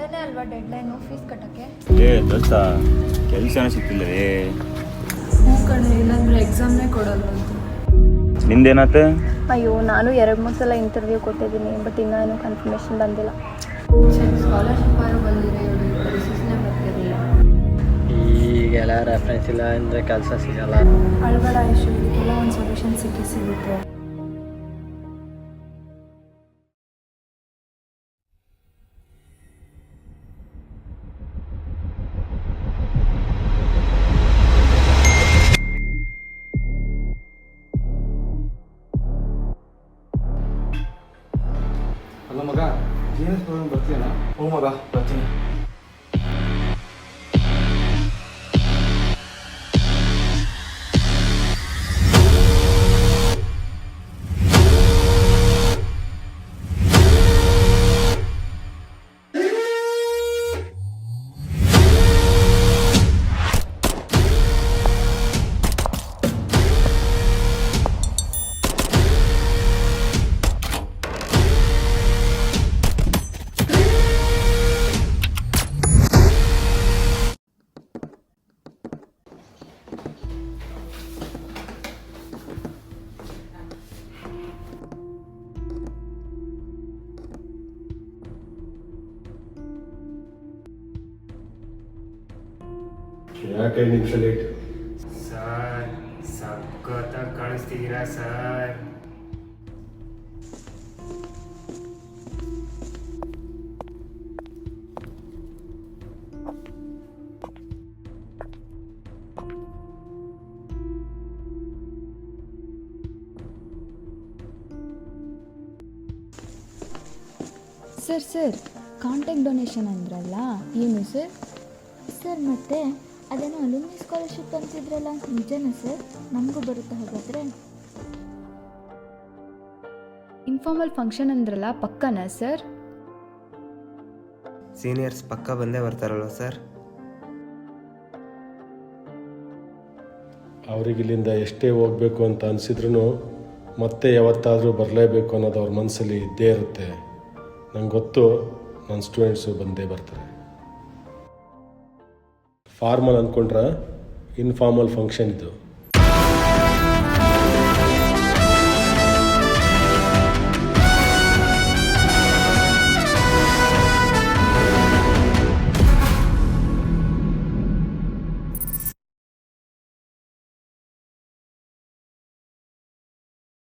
ನಾಳೆನೇ ಅಲ್ವಾ deadline fees ಕಟ್ಟಕ್ಕೆ? ದೋಸ್ತ ಕೆಲಸನೇ ಸಿಕ್ತಿಲ್ಲವೇ? ಹ್ಞೂ ಕಣೆ, ಇಲ್ಲಾಂದ್ರೆ ಎಕ್ಸಾಮ್ನೇ ಕೊಡಲ್ವಂತ. ನಿಂದೇನಾತ? ಅಯ್ಯೋ, ನಾನು 2-3 ಸಲ ಇಂಟರ್ವ್ಯೂ ಕೊಟ್ಟಿದ್ದೀನಿ, ಬಟ್ ಇನ್ನೂ ಕನ್ಫರ್ಮೇಷನ್ ಬಂದಿಲ್ಲ. ಸ್ಕಾಲರ್ಶಿಪ್ ಆದ್ರೂ ಬಂದಿದೆ, ರಿಸೀಸ್ನೇ ಬರ್ತಿರಲಿಲ್ಲ. ಈಗೆಲ್ಲ ರೆಫರೆನ್ಸ್ ಇಲ್ಲ ಅಂದರೆ ಕೆಲಸ ಸಿಗಲ್ಲ. ಅಳ್ಬೇಡ ಇಶ್ಯೂ, ಇದಕ್ಕೆಲ್ಲ ಒಂದು ಸೊಲ್ಯೂಷನ್ ಸಿಗುತ್ತೆ. ಅಲ್ಲ ಮಗ, ಜೀನ್ಸ್ ಪ್ರೋಗ್ರಾಮ್ ಬರ್ತೀಯಲ್ಲ? ಹ್ಞೂ ಮಗ, ಬರ್ತೀನಿ. ಯಾಕೆ 5 ನಿಮಿಷ ಲೇಟ್? ಸರ್, ಸಖತ್ತಾಗಿ ಕಾಣಿಸ್ತಿದ್ದೀರಾ ಸರ್. ಸರ್ ಕಾಂಟ್ಯಾಕ್ಟ್ ಡೊನೇಷನ್ ಅಂದ್ರಲ್ಲ, ಏನು ಸರ್? ಸರ್ ಮತ್ತೆ ಅದೇನೋ ಅಲುಮಿನಿ ಸ್ಕಾಲರ್ಶಿಪ್ ಅಂತಿದ್ರಲ್ಲ, ನಿಜನಾ ಸರ್? ನಮಗೂ ಬರುತ್ತೆ ಹಾಗಾದರೆ? ಇನ್ಫಾರ್ಮಲ್ ಫಂಕ್ಷನ್ ಅಂದ್ರಲ್ಲ, ಪಕ್ಕನಾ ಸರ್? ಸೀನಿಯರ್ಸ್ ಪಕ್ಕ ಬಂದೇ ಬರ್ತಾರಲ್ವ ಸರ್? ಅವ್ರಿಗೆ ಇಲ್ಲಿಂದ ಎಷ್ಟೇ ಹೋಗಬೇಕು ಅಂತ ಅನಿಸಿದ್ರು ಮತ್ತೆ ಯಾವತ್ತಾದರೂ ಬರಲೇಬೇಕು ಅನ್ನೋದು ಅವ್ರ ಮನಸ್ಸಲ್ಲಿ ಇದ್ದೇ ಇರುತ್ತೆ. ನಂಗೆ ಗೊತ್ತು, ನನ್ನ ಸ್ಟೂಡೆಂಟ್ಸು ಬಂದೇ ಬರ್ತಾರೆ. ಫಾರ್ಮಲ್ ಅಂದ್ಕೊಂಡ್ರೆ ಇನ್ಫಾರ್ಮಲ್ ಫಂಕ್ಷನ್ ಇದು.